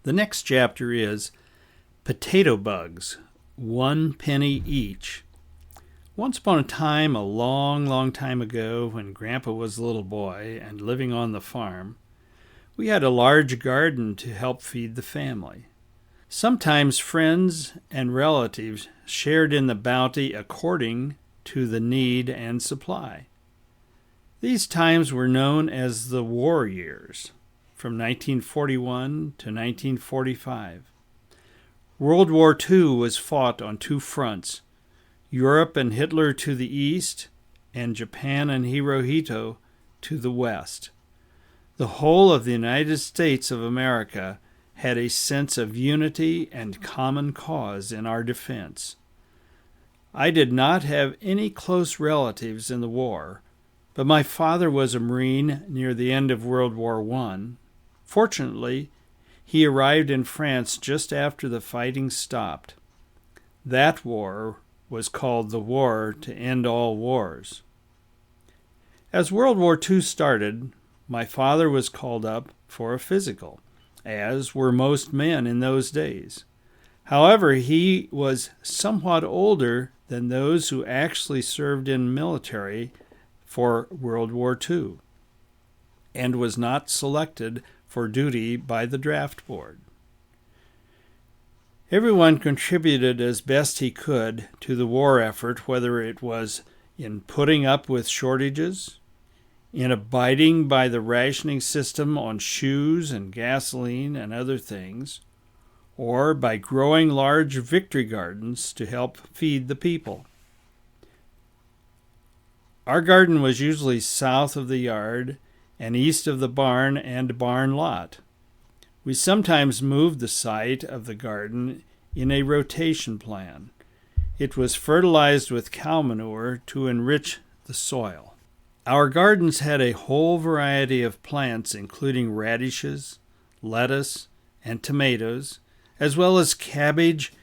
The next chapter is potato bugs, 1 penny each. Once upon a time, a long, long time ago, when Grandpa was a little boy and living on the farm, we had a large garden to help feed the family. Sometimes friends and relatives shared in the bounty according to the need and supply. These times were known as the war years, from 1941 to 1945. World War II was fought on two fronts, Europe and Hitler to the east, and Japan and Hirohito to the west. The whole of the United States of America had a sense of unity and common cause in our defense. I did not have any close relatives in the war, but my father was a Marine near the end of World War I. Fortunately, he arrived in France just after the fighting stopped. That war was called the War to End All Wars. As World War II started, my father was called up for a physical, as were most men in those days. However, he was somewhat older than those who actually served in military for World War II, and was not selected for duty by the draft board. Everyone contributed as best he could to the war effort, whether it was in putting up with shortages, in abiding by the rationing system on shoes and gasoline and other things, or by growing large victory gardens to help feed the people. Our garden was usually south of the yard and east of the barn and barn lot. We sometimes moved the site of the garden in a rotation plan. It was fertilized with cow manure to enrich the soil. Our gardens had a whole variety of plants, including radishes, lettuce, and tomatoes, as well as cabbage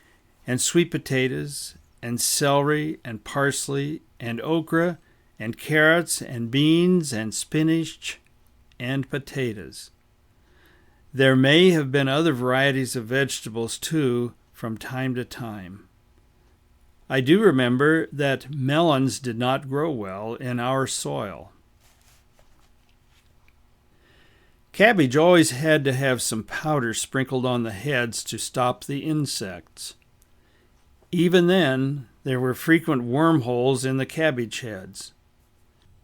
and sweet potatoes and celery and parsley and okra and carrots and beans and spinach and potatoes. There may have been other varieties of vegetables, too, from time to time. I do remember that melons did not grow well in our soil. Cabbage always had to have some powder sprinkled on the heads to stop the insects. Even then, there were frequent wormholes in the cabbage heads.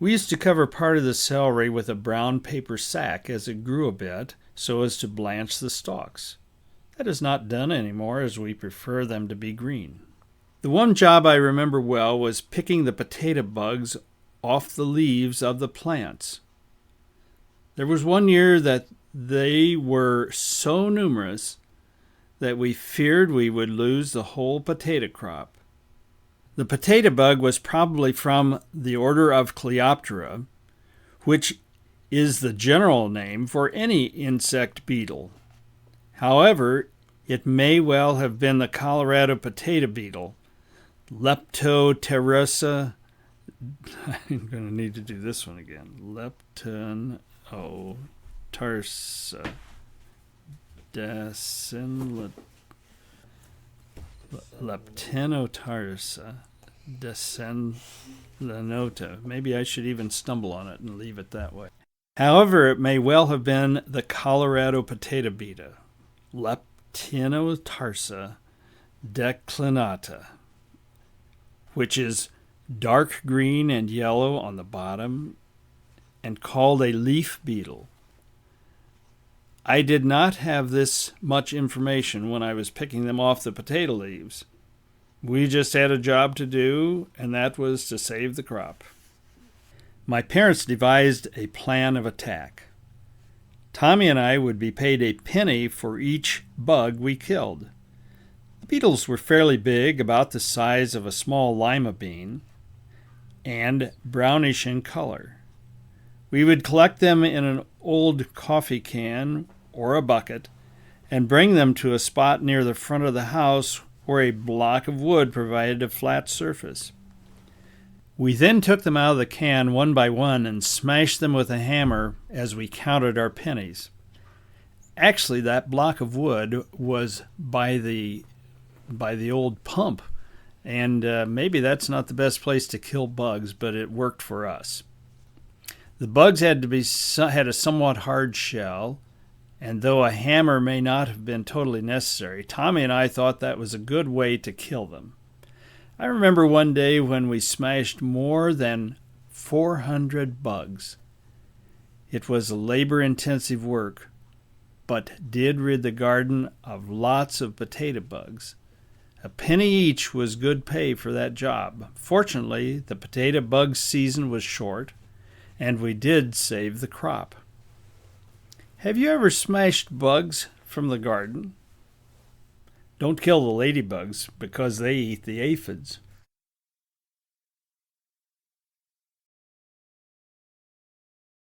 We used to cover part of the celery with a brown paper sack as it grew a bit, so as to blanch the stalks. That is not done anymore, as we prefer them to be green. The one job I remember well was picking the potato bugs off the leaves of the plants. There was one year that they were so numerous that we feared we would lose the whole potato crop. The potato bug was probably from the order of Coleoptera, which is the general name for any insect beetle. However, it may well have been the Colorado potato beetle, Leptoterusa. I'm going to need to do this one again. Leptotarsa. Leptenotarsa. Decenlenota. Maybe I should even stumble on it and leave it that way. However, it may well have been the Colorado potato beetle, Leptenotarsa declinata, which is dark green and yellow on the bottom and called a leaf beetle. I did not have this much information when I was picking them off the potato leaves. We just had a job to do, and that was to save the crop. My parents devised a plan of attack. Tommy and I would be paid a penny for each bug we killed. The beetles were fairly big, about the size of a small lima bean, and brownish in color. We would collect them in an old coffee can or a bucket and bring them to a spot near the front of the house where a block of wood provided a flat surface. We then took them out of the can one by one and smashed them with a hammer as we counted our pennies. Actually, that block of wood was by the old pump, and maybe that's not the best place to kill bugs, but it worked for us. The bugs had a somewhat hard shell, and though a hammer may not have been totally necessary, Tommy and I thought that was a good way to kill them. I remember one day when we smashed more than 400 bugs. It was a labor-intensive work, but did rid the garden of lots of potato bugs. A penny each was good pay for that job. Fortunately, the potato bug season was short, and we did save the crop. Have you ever smashed bugs from the garden? Don't kill the ladybugs because they eat the aphids.